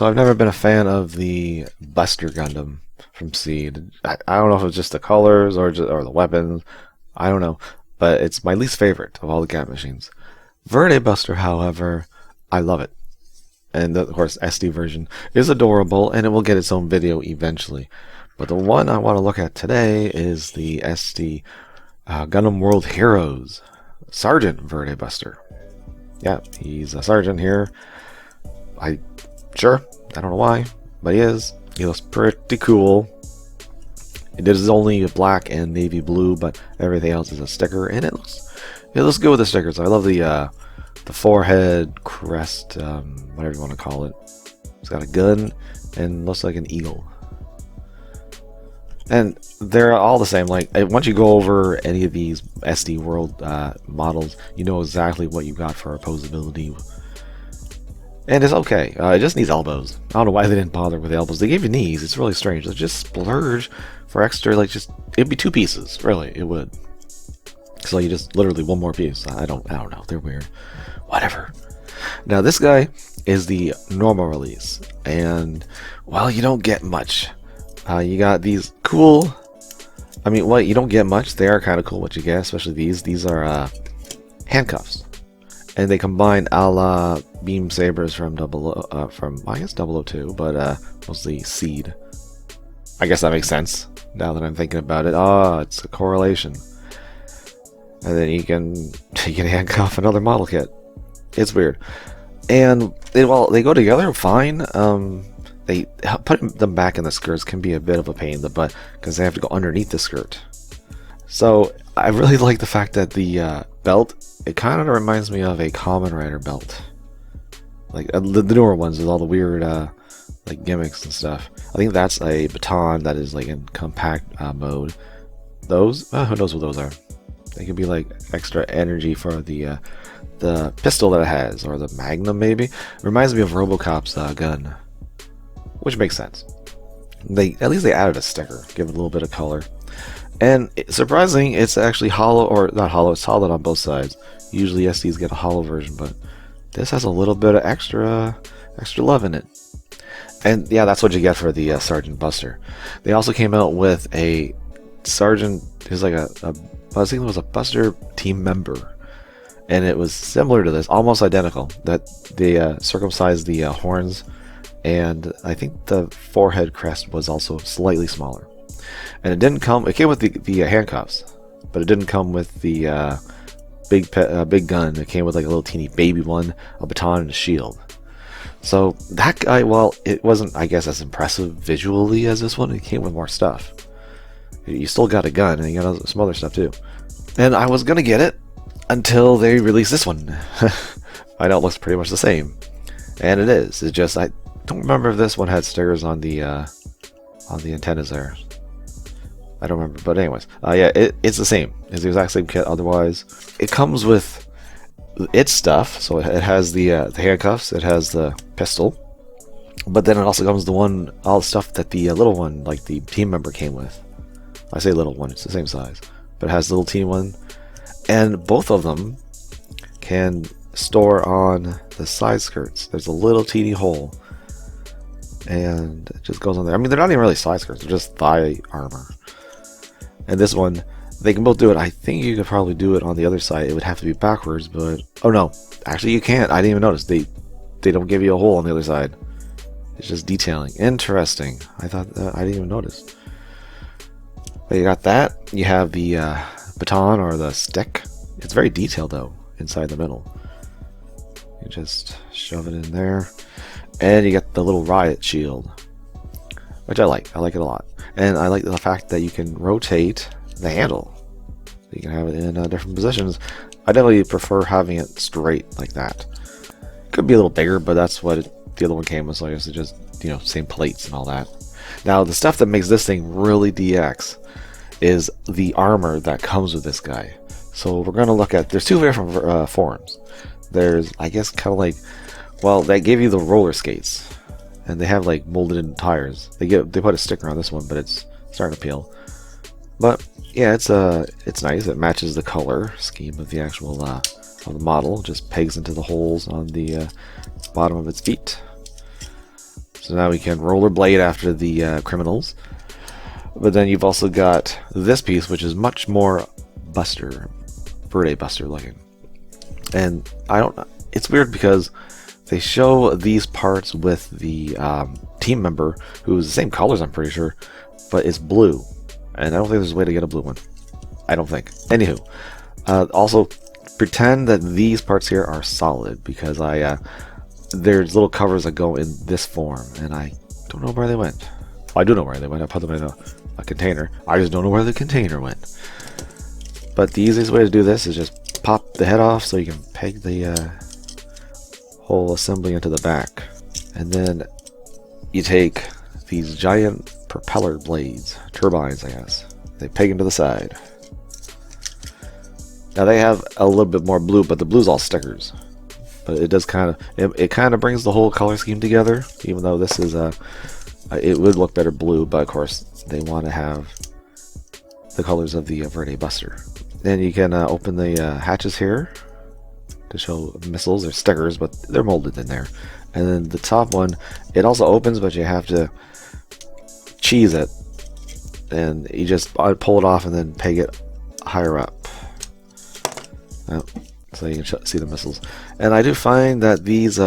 So I've never been a fan of the Buster Gundam from Seed. I don't know if it's just the colors or the weapons. I don't know, but it's my least favorite of all the Cat machines. Verde Buster, however, I love it, and of course SD version is adorable, and it will get its own video eventually. But the one I want to look at today is the SD Gundam World Heroes Sergeant Verde Buster. Yeah, he's a sergeant here. I don't know why, but he is. He looks pretty cool. It is only black and navy blue, but everything else is a sticker, and it looks good with the stickers. I love the forehead crest, whatever you want to call it. It's got a gun and looks like an eagle. And they're all the same. Like, once you go over any of these SD World models, you know exactly what you got for opposability. And it's okay. It just needs elbows. I don't know why they didn't bother with the elbows. They gave you knees. It's really strange. They just splurge for extra, like, it'd be 2 pieces. Really, it would. So you just literally one more piece. I don't know. They're weird. Whatever. Now this guy is the normal release, and well, you don't get much. You got these cool. I mean, well, you don't get much. They are kind of cool. What you get, especially these. These are handcuffs. And they combine a la beam sabers from I guess 002, but mostly Seed. I guess that makes sense now that I'm thinking about it. Oh, it's a correlation. And then you can handcuff another model kit. It's weird. And they go together fine. They put them back in the skirts can be a bit of a pain in the butt because they have to go underneath the skirt. So I really like the fact that the belt, it kind of reminds me of a Kamen Rider belt, like the newer ones with all the weird like gimmicks and stuff. I think that's a baton that is like in compact mode. Those, who knows what those are? They could be like extra energy for the pistol that it has, or the Magnum maybe. It reminds me of RoboCop's gun, which makes sense. At least they added a sticker, give it a little bit of color. And surprising, it's actually hollow, or not hollow, it's solid on both sides. Usually SDs get a hollow version, but this has a little bit of extra love in it. And yeah, that's what you get for the Sergeant Buster. They also came out with a Sergeant, who's like I think it was a Buster team member. And it was similar to this, almost identical. That they circumcised the horns, and I think the forehead crest was also slightly smaller. And it came with the handcuffs, but it didn't come with the big gun. It came with like a little teeny baby one, a baton, and a shield. So that guy, well, it wasn't, I guess, as impressive visually as this one. It came with more stuff. You still got a gun, and you got some other stuff too. And I was gonna get it until they released this one. I know it looks pretty much the same, and it is. It's just I don't remember if this one had stickers on the antennas there. I don't remember, but anyways, yeah, it's the same. It's the exact same kit. Otherwise, it comes with its stuff. So it has the handcuffs, it has the pistol, but then it also comes all the stuff that the little one, like the team member, came with. I say little one; it's the same size, but it has the little teeny one, and both of them can store on the side skirts. There's a little teeny hole, and it just goes on there. I mean, they're not even really side skirts; they're just thigh armor. And this one, they can both do it. I think you could probably do it on the other side. It would have to be backwards, but oh no, actually you can't. I didn't even notice. They don't give you a hole on the other side. It's just detailing. Interesting. I thought I didn't even notice. But you got that. You have the baton or the stick. It's very detailed though inside the middle. You just shove it in there, and you get the little riot shield, which I like. I like it a lot. And I like the fact that you can rotate the handle. You can have it in different positions. I definitely prefer having it straight like that. Could be a little bigger, but that's what the other one came with, so I guess it's just, same plates and all that. Now, the stuff that makes this thing really DX is the armor that comes with this guy. So we're going to look at, there's 2 different forms. There's, I guess, kind of like, well, they gave you the roller skates. And they have like molded in tires. They put a sticker on this one, but it's starting to peel. But yeah, it's nice. It matches the color scheme of the actual of the model. Just pegs into the holes on the bottom of its feet. So now we can rollerblade after the criminals. But then you've also got this piece, which is much more Verde Buster looking. And it's weird because they show these parts with the team member who's the same colors, I'm pretty sure, but it's blue. And I don't think there's a way to get a blue one. I don't think. Anywho, also pretend that these parts here are solid, because there's little covers that go in this form, and I don't know where they went. Well, I do know where they went. I put them in a container. I just don't know where the container went. But the easiest way to do this is just pop the head off so you can peg the whole assembly into the back. And then you take these giant propeller blades, turbines I guess. They peg into the side. Now they have a little bit more blue, but the blue's all stickers. But it does it kind of brings the whole color scheme together, even though this is it would look better blue, but of course they want to have the colors of the Verde Buster. Then you can open the hatches here to show missiles. They're stickers, but they're molded in there. And then the top one, it also opens, but you have to cheese it, and you just pull it off and then peg it higher up. So you can see the missiles. And I do find that these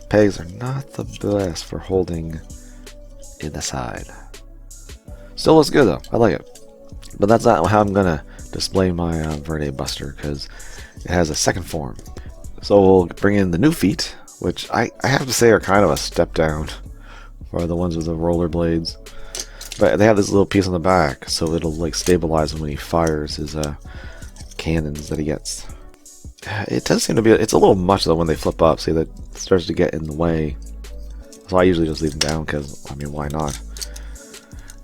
pegs are not the best for holding in the side. Still looks good though. I like it. But that's not how I'm gonna display my Verde Buster, because it has a second form. So we'll bring in the new feet, which I have to say are kind of a step down for the ones with the roller blades. But they have this little piece on the back, so it'll like stabilize when he fires his cannons that he gets. It does seem to be, it's a little much though when they flip up. See, that starts to get in the way. So I usually just leave them down, because, I mean, why not?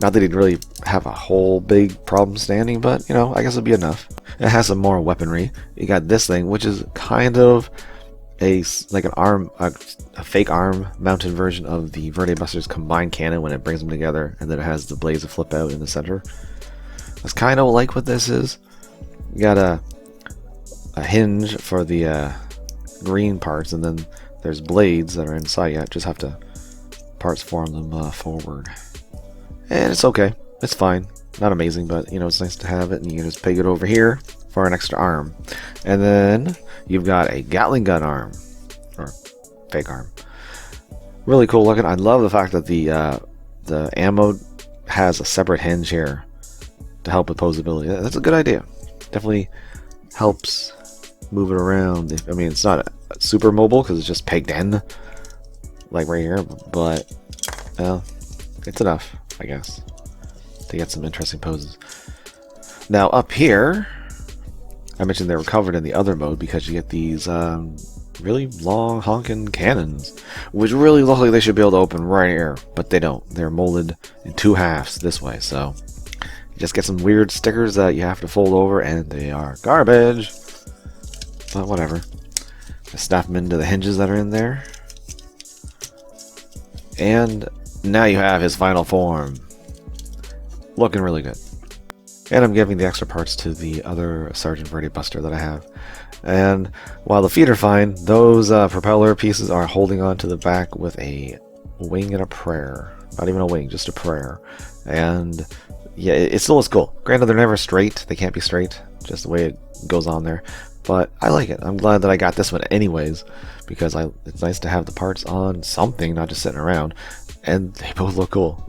Not that he'd really have a whole big problem standing, but, you know, I guess it'd be enough. It has some more weaponry. You got this thing, which is kind of like an arm, a fake arm mounted version of the Verde Busters combined cannon when it brings them together, and then it has the blades that flip out in the center. That's kind of like what this is. You got a hinge for the green parts, and then there's blades that are inside. You just have to parts form them forward. And it's okay. It's fine. Not amazing, but you know, it's nice to have it, and you can just peg it over here for an extra arm. And then you've got a Gatling gun arm, or fake arm. Really cool looking. I love the fact that the ammo has a separate hinge here to help with posability. That's a good idea. Definitely helps move it around. I mean, it's not super mobile because it's just pegged in, like right here, but it's enough, I guess, to get some interesting poses. Now up here, I mentioned they were covered in the other mode because you get these really long honking cannons, which really look like they should be able to open right here, but they don't. They're molded in two halves this way, so you just get some weird stickers that you have to fold over, and they are garbage. But whatever. Just snap them into the hinges that are in there. And now you have his final form. Looking really good. And I'm giving the extra parts to the other Sergeant Verde Buster that I have. And while the feet are fine, those propeller pieces are holding on to the back with a wing and a prayer. Not even a wing, just a prayer. And yeah, it still looks cool. Granted, they're never straight. They can't be straight, just the way it goes on there. But I like it. I'm glad that I got this one anyways, because it's nice to have the parts on something, not just sitting around. And they both look cool.